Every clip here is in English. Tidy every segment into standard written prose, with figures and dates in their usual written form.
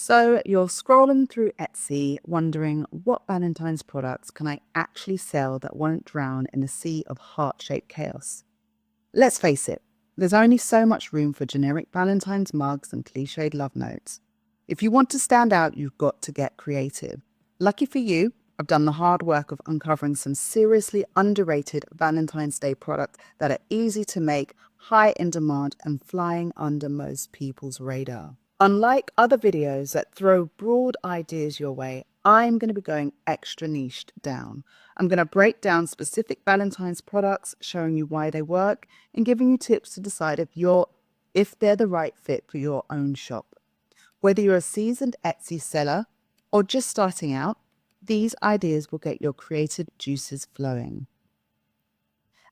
So you're scrolling through Etsy wondering what Valentine's products can I actually sell that won't drown in a sea of heart-shaped chaos? Let's face it, there's only so much room for generic Valentine's mugs and cliched love notes. If you want to stand out, you've got to get creative. Lucky for you, I've done the hard work of uncovering some seriously underrated Valentine's Day products that are easy to make, high in demand, and flying under most people's radar. Unlike other videos that throw broad ideas your way, I'm going to be going extra niched down. I'm going to break down specific Valentine's products, showing you why they work, and giving you tips to decide if they're the right fit for your own shop. Whether you're a seasoned Etsy seller or just starting out, these ideas will get your creative juices flowing.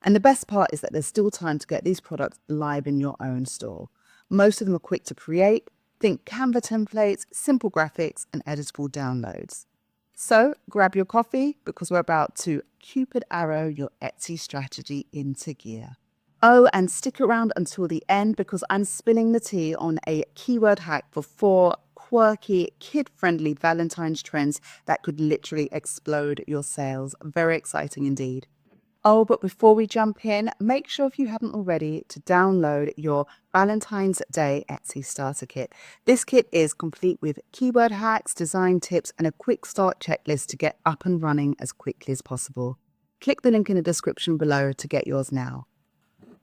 And the best part is that there's still time to get these products live in your own store. Most of them are quick to create. Think Canva templates, simple graphics, and editable downloads. So grab your coffee because we're about to Cupid arrow your Etsy strategy into gear. Oh, and stick around until the end because I'm spilling the tea on a keyword hack for 4 quirky, kid-friendly Valentine's trends that could literally explode your sales. Very exciting indeed. Oh, but before we jump in, make sure if you haven't already to download your Valentine's Day Etsy Starter Kit. This kit is complete with keyword hacks, design tips, and a quick start checklist to get up and running as quickly as possible. Click the link in the description below to get yours now.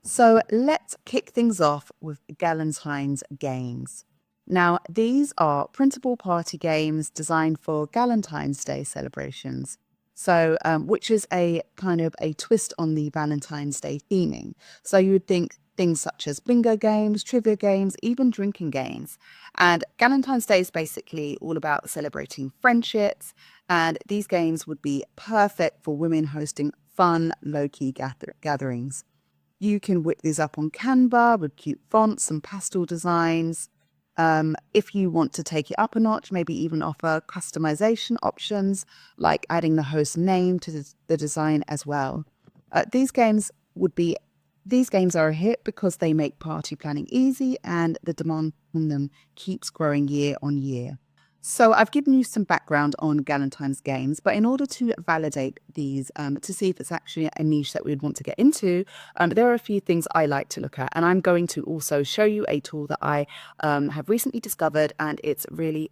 So let's kick things off with Galentine's games. Now, these are printable party games designed for Galentine's Day celebrations. So, which is a kind of a twist on the Valentine's Day theming. So you would think things such as bingo games, trivia games, even drinking games. And Valentine's Day is basically all about celebrating friendships. And these games would be perfect for women hosting fun, low-key gatherings. You can whip these up on Canva with cute fonts and pastel designs. If you want to take it up a notch, maybe even offer customization options like adding the host name to the design as well. These games are a hit because they make party planning easy and the demand on them keeps growing year on year. So I've given you some background on Galentine's games, but in order to validate these, to see if it's actually a niche that we would want to get into, there are a few things I like to look at. And I'm going to also show you a tool that I have recently discovered, and it's really,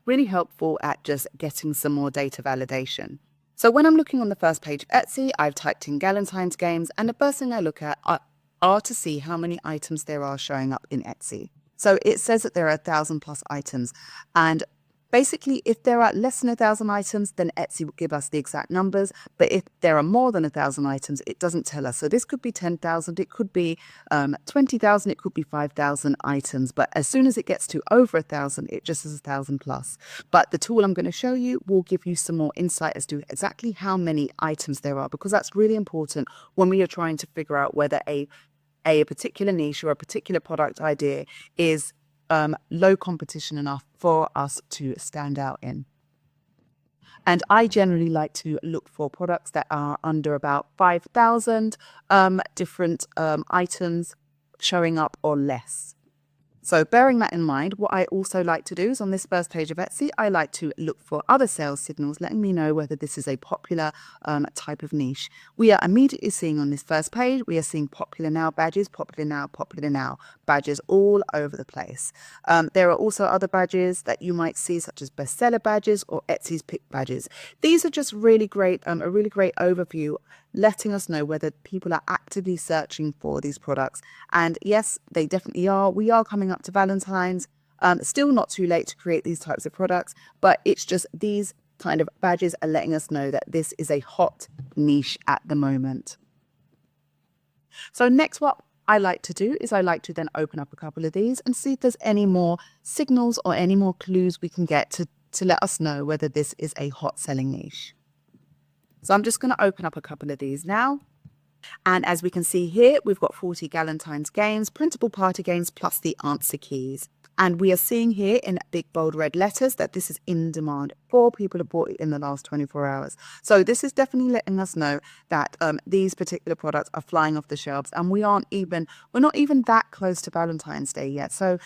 really helpful at just getting some more data validation. So when I'm looking on the first page of Etsy, I've typed in Galentine's games, and the first thing I look at are to see how many items there are showing up in Etsy. So it says that there are 1,000+ items. And basically, if there are less than 1,000 items, then Etsy will give us the exact numbers. But if there are more than 1,000 items, it doesn't tell us. So this could be 10,000, it could be 20,000, it could be 5,000 items. But as soon as it gets to over 1,000, it just says 1,000+. But the tool I'm going to show you will give you some more insight as to exactly how many items there are, because that's really important when we are trying to figure out whether a particular niche or a particular product idea is low competition enough for us to stand out in. And I generally like to look for products that are under about 5,000 different items showing up or less. So bearing that in mind, what I also like to do is on this first page of Etsy, I like to look for other sales signals, letting me know whether this is a popular type of niche. We are immediately seeing on this first page, we are seeing popular now badges, popular now badges all over the place. There are also other badges that you might see, such as bestseller badges or Etsy's pick badges. These are just really great, a really great overview, letting us know whether people are actively searching for these products. And yes, they definitely are. We are coming up to Valentine's. Still not too late to create these types of products, but it's just these kind of badges are letting us know that this is a hot niche at the moment. So next, what I like to do is I like to then open up a couple of these and see if there's any more signals or any more clues we can get to let us know whether this is a hot selling niche. So I'm just going to open up a couple of these now. And as we can see here, we've got 40 Galentine's games, printable party games, plus the answer keys. And we are seeing here in big, bold red letters that this is in demand. 4 people have bought it in the last 24 hours. So this is definitely letting us know that these particular products are flying off the shelves. And we're not even that close to Valentine's Day yet. So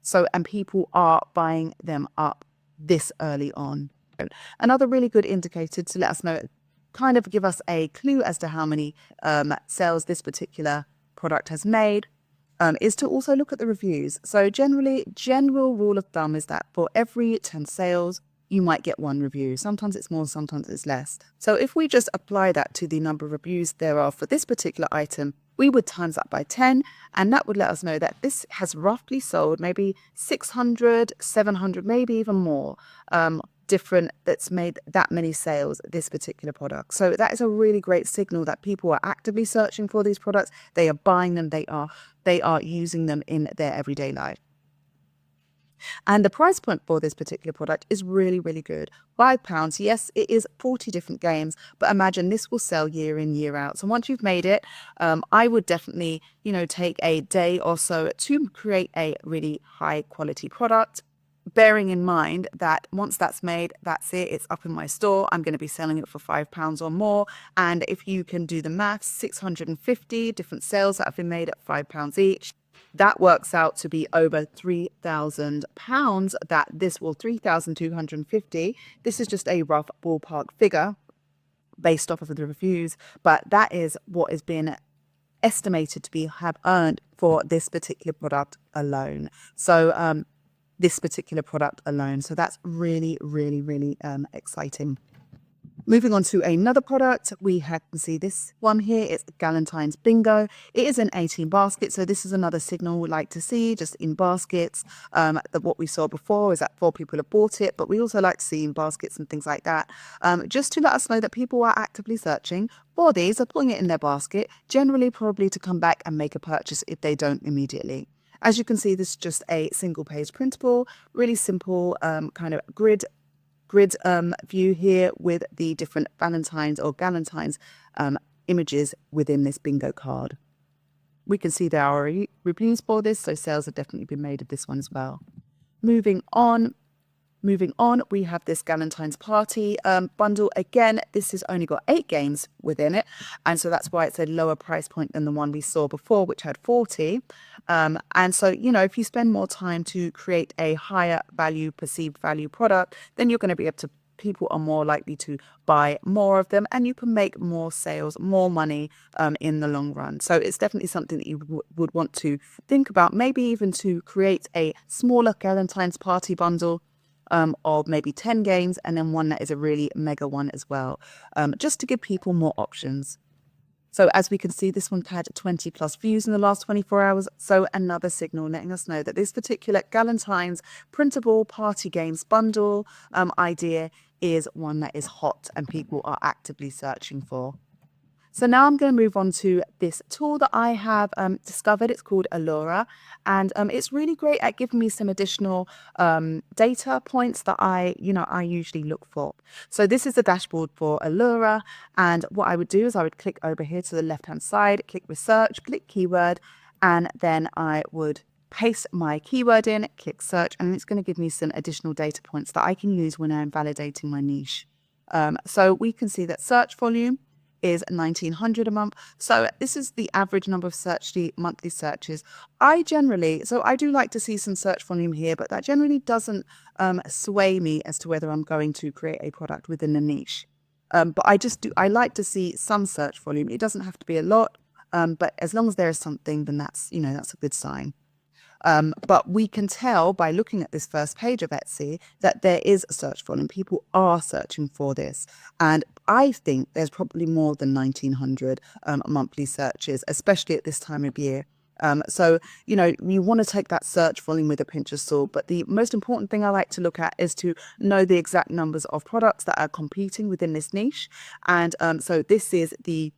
So, and people are buying them up this early on. Another really good indicator to let us know, kind of give us a clue as to how many sales this particular product has made, is to also look at the reviews. So general rule of thumb is that for every 10 sales, you might get 1 review. Sometimes it's more, sometimes it's less. So if we just apply that to the number of reviews there are for this particular item, we would times that by 10, and that would let us know that this has roughly sold maybe 600, 700, maybe even more different, that's made that many sales, this particular product. So that is a really great signal that people are actively searching for these products. They are buying them. They are using them in their everyday life. And the price point for this particular product is really, really good. £5. Yes, it is 40 different games, but imagine this will sell year in, year out. So once you've made it, I would definitely, take a day or so to create a really high quality product, bearing in mind that once that's made, that's it. It's up in my store. I'm going to be selling it for £5 or more. And if you can do the maths, 650 different sales that have been made at £5 each, that works out to be over £3,000. That this will 3,250. This is just a rough ballpark figure based off of the reviews, but that is what has been estimated to be have earned for this particular product alone. So this particular product alone. So that's really, really, really exciting. Moving on to another product, we can see this one here. It's Galentine's Bingo. It is an 18 basket. So this is another signal we like to see just in baskets. That what we saw before is that 4 people have bought it, but we also like to see in baskets and things like that. Just to let us know that people are actively searching for these, are putting it in their basket, generally probably to come back and make a purchase if they don't immediately. As you can see, this is just a single page printable, really simple kind of grid view here with the different Valentines or Galentines images within this bingo card. We can see there are reviews for this, so sales have definitely been made of this one as well. Moving on, we have this Galentine's Party bundle. Again, this has only got 8 games within it, and so that's why it's a lower price point than the one we saw before, which had 40. And so, if you spend more time to create a higher value, perceived value product, then you're going to be able to, people are more likely to buy more of them, and you can make more sales, more money in the long run. So it's definitely something that you would want to think about, maybe even to create a smaller Galentine's Party bundle of maybe 10 games, and then one that is a really mega one as well, just to give people more options. So as we can see, this one had 20 plus views in the last 24 hours. So another signal letting us know that this particular Galentine's printable party games bundle idea is one that is hot and people are actively searching for. So now I'm going to move on to this tool that I have discovered. It's called Allura, and it's really great at giving me some additional data points that I usually look for. So this is the dashboard for Allura, and what I would do is I would click over here to the left-hand side, click research, click keyword, and then I would paste my keyword in, click search, and it's going to give me some additional data points that I can use when I'm validating my niche. So we can see that search volume is 1,900 a month. So this is the average number of monthly searches. I do like to see some search volume here, but that generally doesn't sway me as to whether I'm going to create a product within a niche. But I like to see some search volume. It doesn't have to be a lot, but as long as there is something, then that's a good sign. But we can tell by looking at this first page of Etsy that there is a search volume. People are searching for this. And I think there's probably more than 1,900 monthly searches, especially at this time of year. So, you want to take that search volume with a pinch of salt. But the most important thing I like to look at is to know the exact numbers of products that are competing within this niche. And so this is the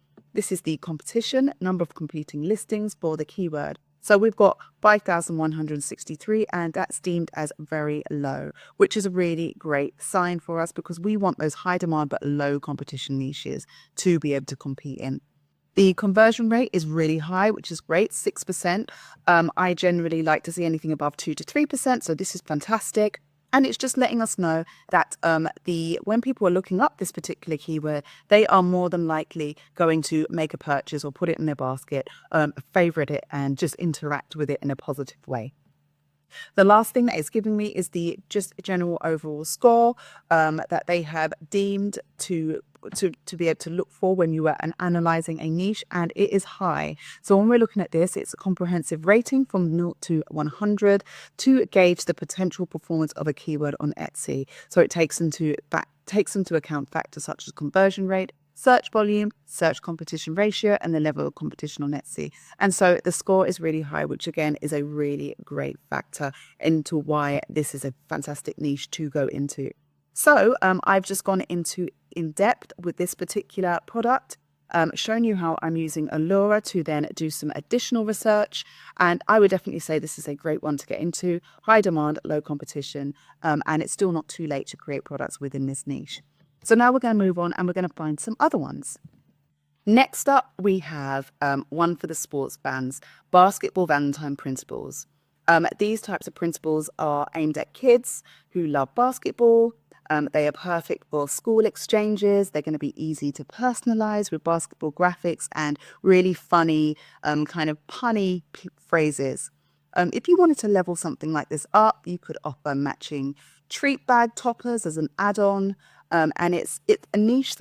competition, number of competing listings for the keyword. So we've got 5,163, and that's deemed as very low, which is a really great sign for us because we want those high demand but low competition niches to be able to compete in. The conversion rate is really high, which is great, 6%. I generally like to see anything above 2 to 3%, so this is fantastic. And it's just letting us know that when people are looking up this particular keyword, they are more than likely going to make a purchase or put it in their basket, favorite it, and just interact with it in a positive way. The last thing that it's giving me is the just general overall score that they have deemed to be able to look for when you are analyzing a niche, and it is high. So when we're looking at this, it's a comprehensive rating from 0 to 100 to gauge the potential performance of a keyword on Etsy. So it takes into account factors such as conversion rate, search volume, search competition ratio, and the level of competition on Etsy. And so the score is really high, which again is a really great factor into why this is a fantastic niche to go into. So I've just gone into in depth with this particular product, shown you how I'm using Allura to then do some additional research. And I would definitely say this is a great one to get into. High demand, low competition, and it's still not too late to create products within this niche. So now we're going to move on and we're going to find some other ones. Next up, we have one for the sports fans, Basketball Valentine Principles. These types of principles are aimed at kids who love basketball. They are perfect for school exchanges. They're going to be easy to personalize with basketball graphics and really funny, kind of punny phrases. If you wanted to level something like this up, you could offer matching treat bag toppers as an add-on. And it's a niche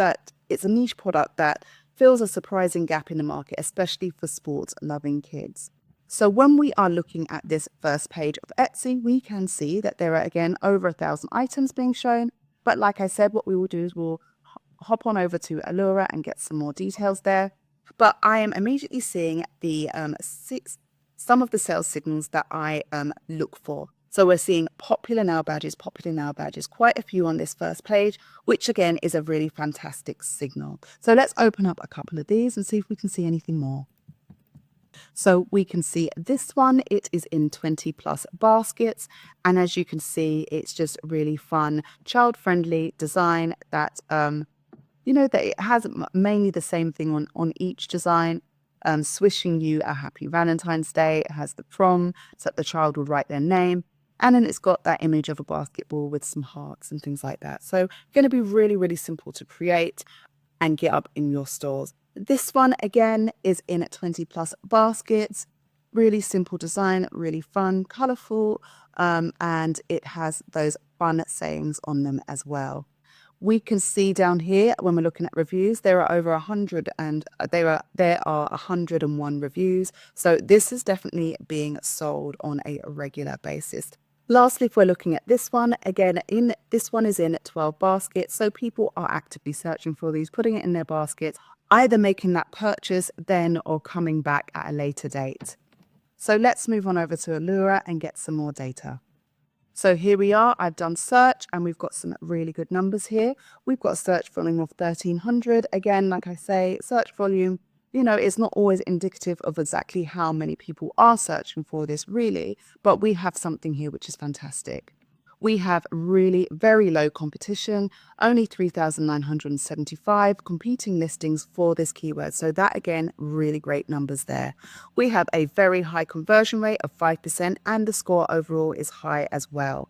product that fills a surprising gap in the market, especially for sports-loving kids. So when we are looking at this first page of Etsy, we can see that there are, again, over 1,000 items being shown. But like I said, what we will do is we'll hop on over to Allura and get some more details there. But I am immediately seeing the some of the sales signals that I look for. So we're seeing popular now badges, quite a few on this first page, which again is a really fantastic signal. So let's open up a couple of these and see if we can see anything more. So we can see this one, it is in 20 plus baskets. And as you can see, it's just really fun, child-friendly design that, that it has mainly the same thing on each design. Swishing you a happy Valentine's Day. It has the prom, so that the child would write their name. And then it's got that image of a basketball with some hearts and things like that. So going to be really, really simple to create and get up in your stores. This one, again, is in 20 plus baskets. Really simple design, really fun, colorful, and it has those fun sayings on them as well. We can see down here when we're looking at reviews, there are over 100 and there are 101 reviews. So this is definitely being sold on a regular basis. Lastly, if we're looking at this one, again, this one is in 12 baskets. So people are actively searching for these, putting it in their baskets, either making that purchase then or coming back at a later date. So let's move on over to Allura and get some more data. So here we are, I've done search and we've got some really good numbers here. We've got a search volume of 1,300. Again, like I say, search volume, it's not always indicative of exactly how many people are searching for this really, but we have something here which is fantastic. We have really very low competition, only 3,975 competing listings for this keyword. So that, again, really great numbers there. We have a very high conversion rate of 5% and the score overall is high as well.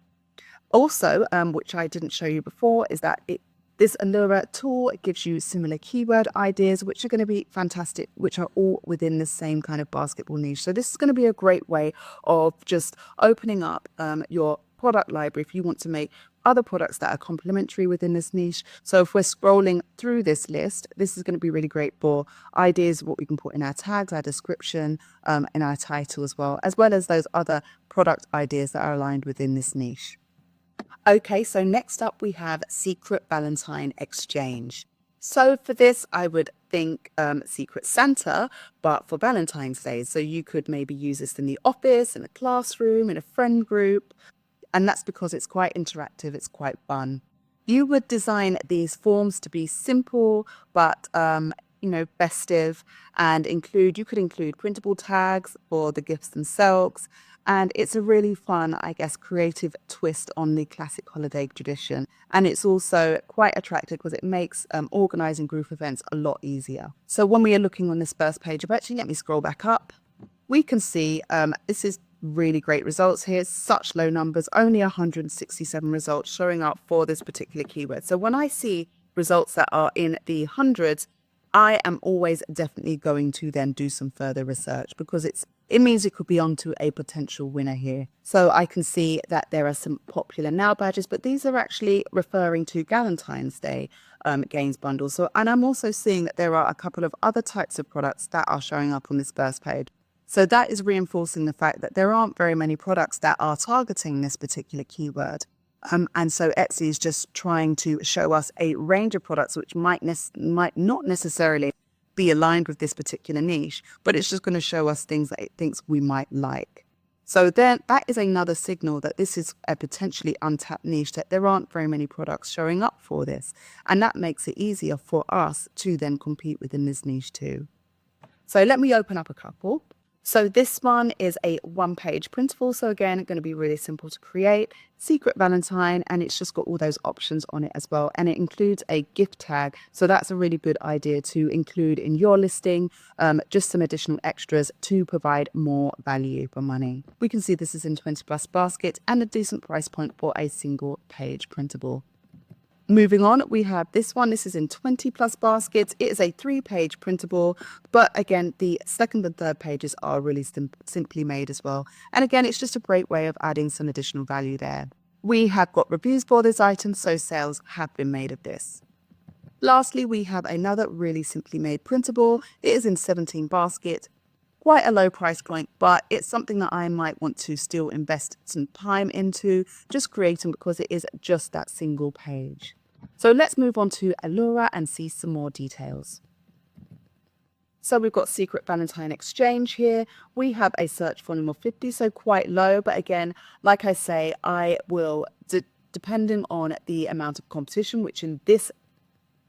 Also, which I didn't show you before, is that this Allura tool gives you similar keyword ideas, which are going to be fantastic, which are all within the same kind of basketball niche. So this is going to be a great way of just opening up your product library if you want to make other products that are complementary within this niche. So if we're scrolling through this list, this is going to be really great for ideas of what we can put in our tags, our description, in our title as well as those other product ideas that are aligned within this niche. Okay, so next up we have Secret Valentine Exchange. So for this, I would think Secret Santa, but for Valentine's Day. So you could maybe use this in the office, in a classroom, in a friend group. And that's because it's quite interactive, it's quite fun. You would design these forms to be simple, but festive, and you could include printable tags for the gifts themselves. And it's a really fun, I guess, creative twist on the classic holiday tradition. And it's also quite attractive because it makes organizing group events a lot easier. So when we are looking on this first page, let me scroll back up. We can see this is really great results here. Such low numbers, only 167 results showing up for this particular keyword. So when I see results that are in the hundreds, I am always definitely going to then do some further research because it's it means it could be onto a potential winner here. So I can see that there are some popular now badges, but these are actually referring to Galentine's Day games bundles. So, and I'm also seeing that there are a couple of other types of products that are showing up on this first page. So that is reinforcing the fact that there aren't very many products that are targeting this particular keyword. And so Etsy is just trying to show us a range of products which might not necessarily be aligned with this particular niche, but it's just going to show us things that it thinks we might like. So then that is another signal that this is a potentially untapped niche, that there aren't very many products showing up for this. And that makes it easier for us to then compete within this niche too. So let me open up a couple. So this one is a one-page printable. So again, going to be really simple to create. Secret Valentine, and it's just got all those options on it as well. And it includes a gift tag. So that's a really good idea to include in your listing, just some additional extras to provide more value for money. We can see this is in 20 plus basket and a decent price point for a single page printable. Moving on, we have this one. This is in 20 plus baskets. It is a 3-page printable, but again, the second and third pages are really simply made as well. And again, it's just a great way of adding some additional value there. We have got reviews for this item, so sales have been made of this. Lastly, we have another really simply made printable. It is in 17 baskets. Quite a low price point, but it's something that I might want to still invest some time into, just creating, because it is just that single page. So let's move on to Allura and see some more details. So we've got Secret Valentine Exchange here. We have a search volume of 50, so quite low. But again, like I say, I will, depending on the amount of competition, which in this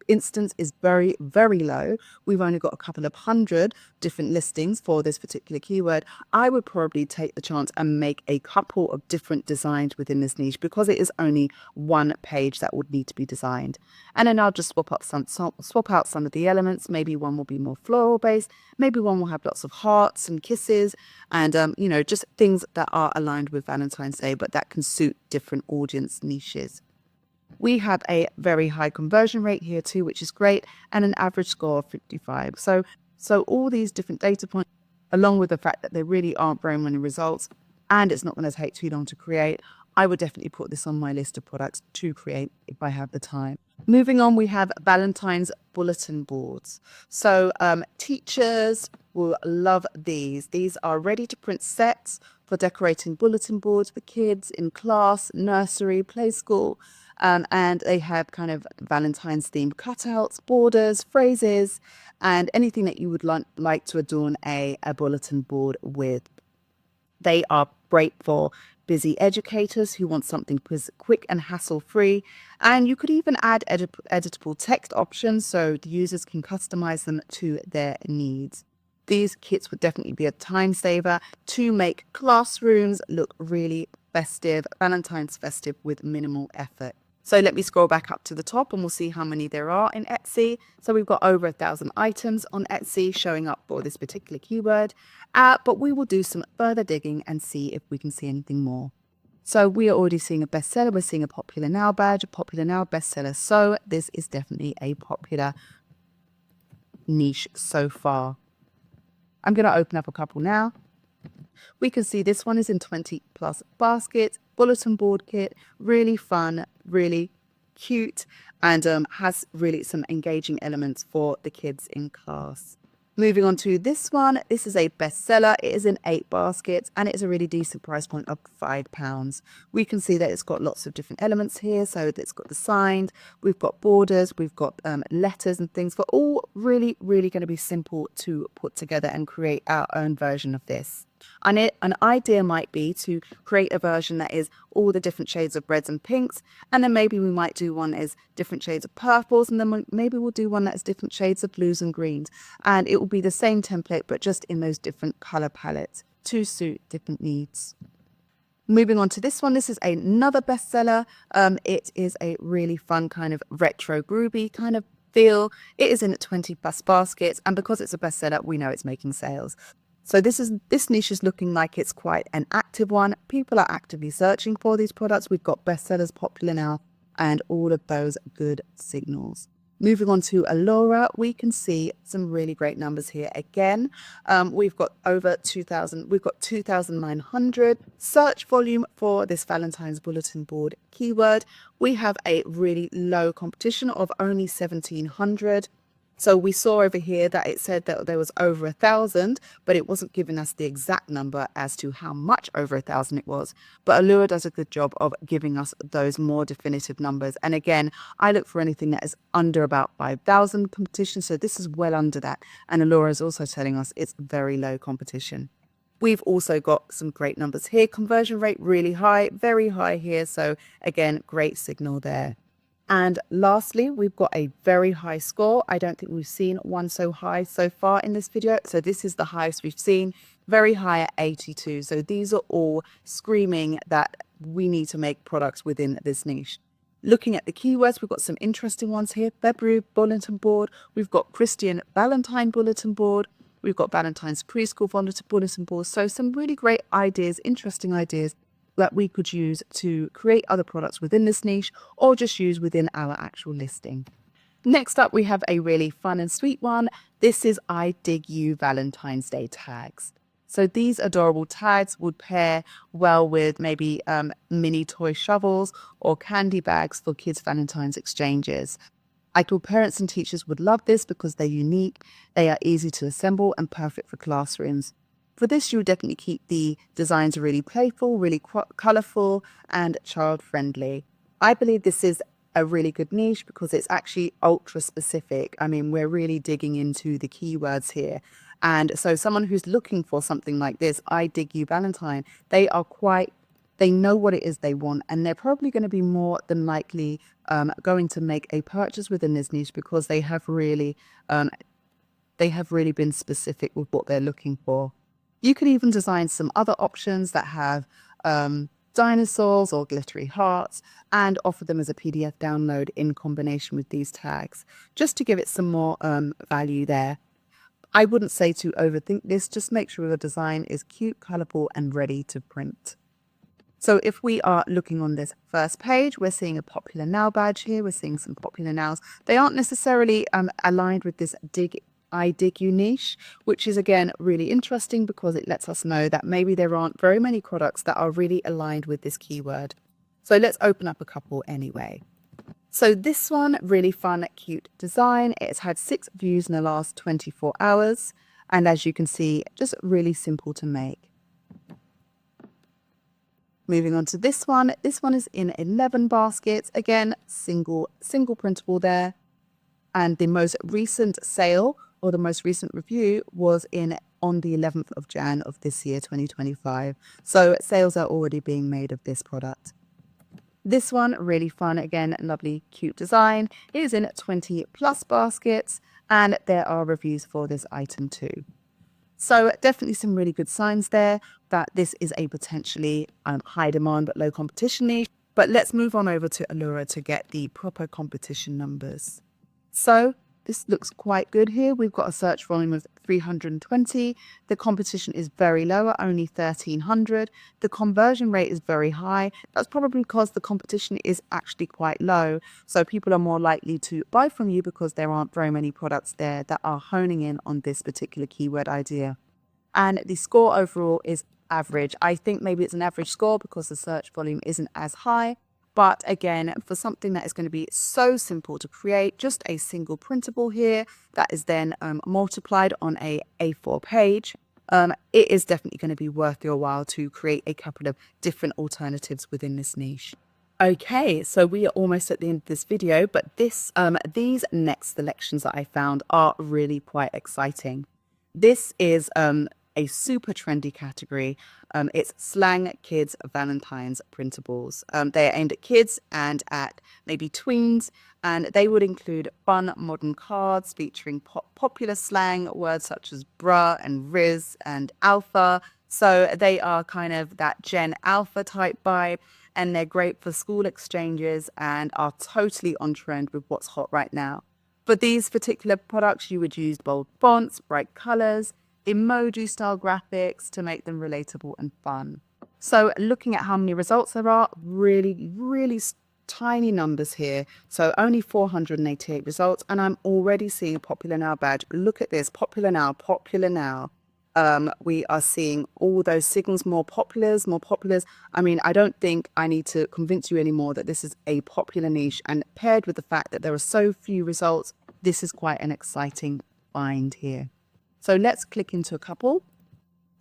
instance is very, very low. We've only got a couple of hundred different listings for this particular keyword. I would probably take the chance and make a couple of different designs within this niche, because it is only one page that would need to be designed. And then I'll just swap out some of the elements. Maybe one will be more floral based. Maybe one will have lots of hearts and kisses and, you know, just things that are aligned with Valentine's Day, but that can suit different audience niches. We have a very high conversion rate here too, which is great, and an average score of 55. So all these different data points, along with the fact that there really aren't very many results, and it's not going to take too long to create, I would definitely put this on my list of products to create if I have the time. Moving on, we have Valentine's bulletin boards. So teachers will love these. These are ready to print sets for decorating bulletin boards for kids in class, nursery, play school. And they have kind of Valentine's themed cutouts, borders, phrases, and anything that you would like to adorn a bulletin board with. They are great for busy educators who want something quick and hassle-free. And you could even add editable text options so the users can customize them to their needs. These kits would definitely be a time saver to make classrooms look really festive, Valentine's festive with minimal effort. So let me scroll back up to the top and we'll see how many there are in Etsy. So we've got over 1,000 items on Etsy showing up for this particular keyword, but we will do some further digging and see if we can see anything more. So we are already seeing a bestseller. We're seeing a popular now badge, a popular now bestseller. So this is definitely a popular niche so far. I'm going to open up a couple now. We can see this one is in 20 plus baskets, bulletin board kit, really fun, really cute, and has really some engaging elements for the kids in class. Moving on to this one, this is a bestseller. It is in 8 baskets and it is a really decent price point of £5. We can see that it's got lots of different elements here. So it's got the signs, we've got borders, we've got letters and things, but all really, really going to be simple to put together and create our own version of this. And an idea might be to create a version that is all the different shades of reds and pinks, and then maybe we might do one as different shades of purples, and then maybe we'll do one that's different shades of blues and greens, and it will be the same template but just in those different color palettes to suit different needs. Moving on to this one, this is another bestseller. It is a really fun kind of retro groovy kind of feel. It is in 20 plus baskets, and because it's a bestseller, we know it's making sales. So this niche is looking like it's quite an active one. People are actively searching for these products. We've got bestsellers, popular now, and all of those good signals. Moving on to Allura, we can see some really great numbers here. Again, we've got over 2,000, we've got 2,900 search volume for this Valentine's bulletin board keyword. We have a really low competition of only 1,700. So we saw over here that it said that there was over 1,000, but it wasn't giving us the exact number as to how much over 1,000 it was. But Allura does a good job of giving us those more definitive numbers. And again, I look for anything that is under about 5,000 competition. So this is well under that. And Allura is also telling us it's very low competition. We've also got some great numbers here. Conversion rate really high, very high here. So again, great signal there. And lastly, we've got a very high score. I don't think we've seen one so high so far in this video. So this is the highest we've seen, very high at 82. So these are all screaming that we need to make products within this niche. Looking at the keywords, we've got some interesting ones here. February bulletin board. We've got Christian Valentine bulletin board. We've got Valentine's preschool bulletin board. So some really great ideas, interesting ideas that we could use to create other products within this niche or just use within our actual listing. Next up, we have a really fun and sweet one. This is I Dig You Valentine's Day tags. So these adorable tags would pair well with maybe mini toy shovels or candy bags for kids' Valentine's exchanges. I thought parents and teachers would love this because they're unique, they are easy to assemble and perfect for classrooms. For this, you would definitely keep the designs really playful, really colourful and child-friendly. I believe this is a really good niche because it's actually ultra specific. I mean, we're really digging into the keywords here. And so someone who's looking for something like this, I Dig You Valentine, they know what it is they want, and they're probably going to be more than likely going to make a purchase within this niche because they have really been specific with what they're looking for. You can even design some other options that have dinosaurs or glittery hearts and offer them as a PDF download in combination with these tags, just to give it some more value there. I wouldn't say to overthink this, just make sure the design is cute, colourful and ready to print. So if we are looking on this first page, we're seeing a popular now badge here. We're seeing some popular nows. They aren't necessarily aligned with this I Dig You niche, which is again really interesting because it lets us know that maybe there aren't very many products that are really aligned with this keyword. So let's open up a couple anyway. So this one, really fun, cute design. It's had 6 views in the last 24 hours. And as you can see, just really simple to make. Moving on to this one is in 11 baskets. Again, single printable there. And the most recent sale or the most recent review was on the 11th of Jan of this year, 2025. So sales are already being made of this product. This one, really fun. Again, lovely, cute design. It is in 20 plus baskets and there are reviews for this item too. So definitely some really good signs there that this is a potentially high demand but low competition niche. But let's move on over to Allura to get the proper competition numbers. So this looks quite good here. We've got a search volume of 320. The competition is very low at only 1,300. The conversion rate is very high. That's probably because the competition is actually quite low. So people are more likely to buy from you because there aren't very many products there that are honing in on this particular keyword idea. And the score overall is average. I think maybe it's an average score because the search volume isn't as high. But again, for something that is going to be so simple to create, just a single printable here that is then multiplied on a A4 page, it is definitely going to be worth your while to create a couple of different alternatives within this niche. Okay, so we are almost at the end of this video, but these next selections that I found are really quite exciting. This is a super trendy category. It's Slang Kids Valentines printables. They are aimed at kids and at maybe tweens, and they would include fun modern cards featuring popular slang words such as bruh and riz and alpha. So they are kind of that Gen Alpha type vibe, and they're great for school exchanges and are totally on trend with what's hot right now. For these particular products, you would use bold fonts, bright colors, emoji style graphics to make them relatable and fun. So looking at how many results there are, really tiny numbers here. So only 488 results, and I'm already seeing popular now badge. Look at this, popular now, popular now. We are seeing all those signals, more populars, more populars. I mean, I don't think I need to convince you anymore that this is a popular niche, and paired with the fact that there are so few results, this is quite an exciting find here. So let's click into a couple.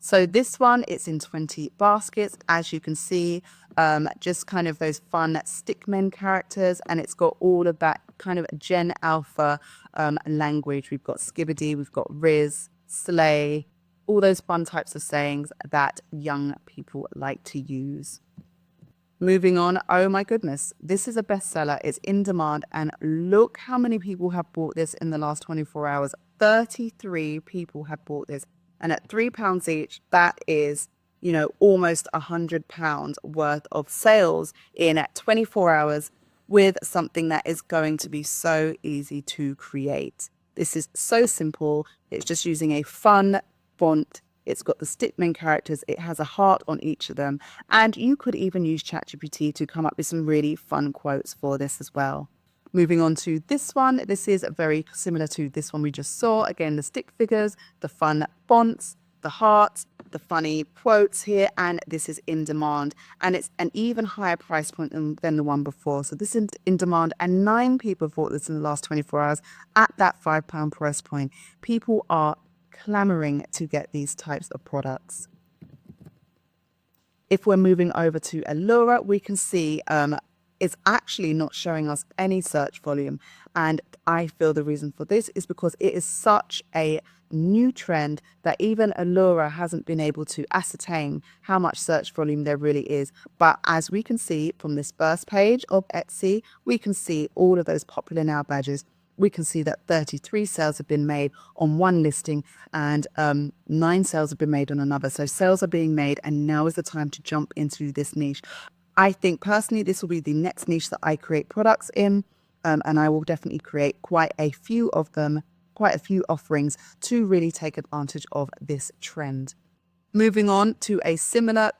So this one, it's in 20 baskets, as you can see, just kind of those fun stickmen characters, and it's got all of that kind of Gen Alpha language. We've got Skibbity, we've got Riz, Slay, all those fun types of sayings that young people like to use. Moving on, oh my goodness, this is a bestseller. It's in demand, and look how many people have bought this in the last 24 hours. 33 people have bought this. And at £3 each, that is, almost £100 worth of sales in 24 hours with something that is going to be so easy to create. This is so simple. It's just using a fun font. It's got the stickman characters. It has a heart on each of them. And you could even use ChatGPT to come up with some really fun quotes for this as well. Moving on to this one, this is very similar to this one we just saw. Again, the stick figures, the fun fonts, the hearts, the funny quotes here, and this is in demand. And it's an even higher price point than the one before. So this is in demand, and 9 people bought this in the last 24 hours at that £5 price point. People are clamoring to get these types of products. If we're moving over to Allura, we can see it's actually not showing us any search volume. And I feel the reason for this is because it is such a new trend that even Allura hasn't been able to ascertain how much search volume there really is. But as we can see from this first page of Etsy, we can see all of those popular now badges. We can see that 33 sales have been made on one listing, and 9 sales have been made on another. So sales are being made, and now is the time to jump into this niche. I think personally this will be the next niche that I create products in, and I will definitely create quite a few of them, quite a few offerings to really take advantage of this trend. Moving on to a similar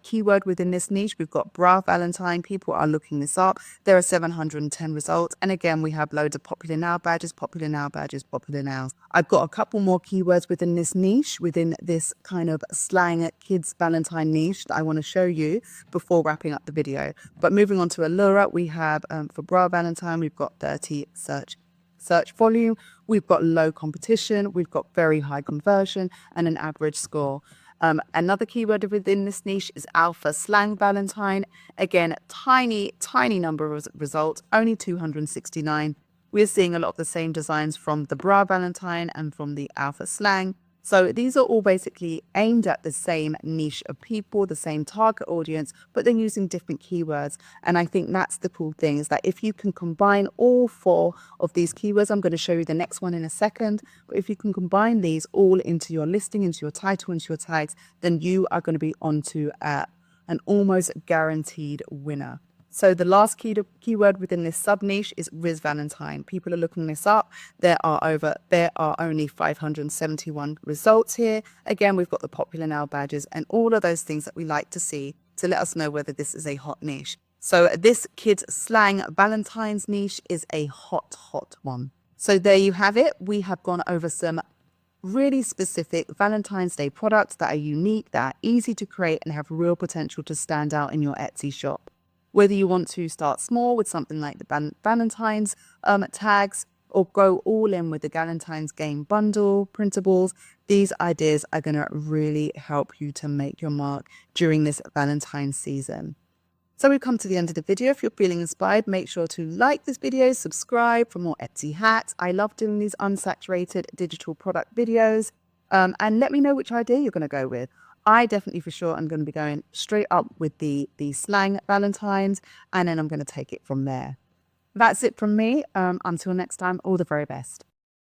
keyword within this niche, we've got bra Valentine. People are looking this up. There are 710 results. And again, we have loads of popular now badges, popular now badges, popular nows. I've got a couple more keywords within this niche, within this kind of slang kids Valentine niche that I want to show you before wrapping up the video. But moving on to Allura, we have for bra Valentine, we've got 30 search volume. We've got low competition. We've got very high conversion and an average score. Another keyword within this niche is alpha slang Valentine. Again, tiny number of results, only 269. We're seeing a lot of the same designs from the bra Valentine and from the alpha slang. So these are all basically aimed at the same niche of people, the same target audience, but then using different keywords. And I think that's the cool thing, is that if you can combine all 4 of these keywords, I'm going to show you the next one in a second, but if you can combine these all into your listing, into your title, into your tags, then you are going to be onto an almost guaranteed winner. So the last keyword within this sub niche is Riz Valentine. People are looking this up. There are only 571 results here. Again, we've got the popular now badges and all of those things that we like to see to let us know whether this is a hot niche. So this kids slang Valentine's niche is a hot one. So there you have it. We have gone over some really specific Valentine's Day products that are unique, that are easy to create and have real potential to stand out in your Etsy shop. Whether you want to start small with something like the Valentine's tags, or go all in with the Galentine's game bundle printables, these ideas are going to really help you to make your mark during this Valentine's season. So we've come to the end of the video. If you're feeling inspired, make sure to like this video, subscribe for more Etsy hacks. I love doing these unsaturated digital product videos. And let me know which idea you're going to go with. I definitely for sure am going to be going straight up with the slang Valentines, and then I'm going to take it from there. That's it from me. Until next time, all the very best.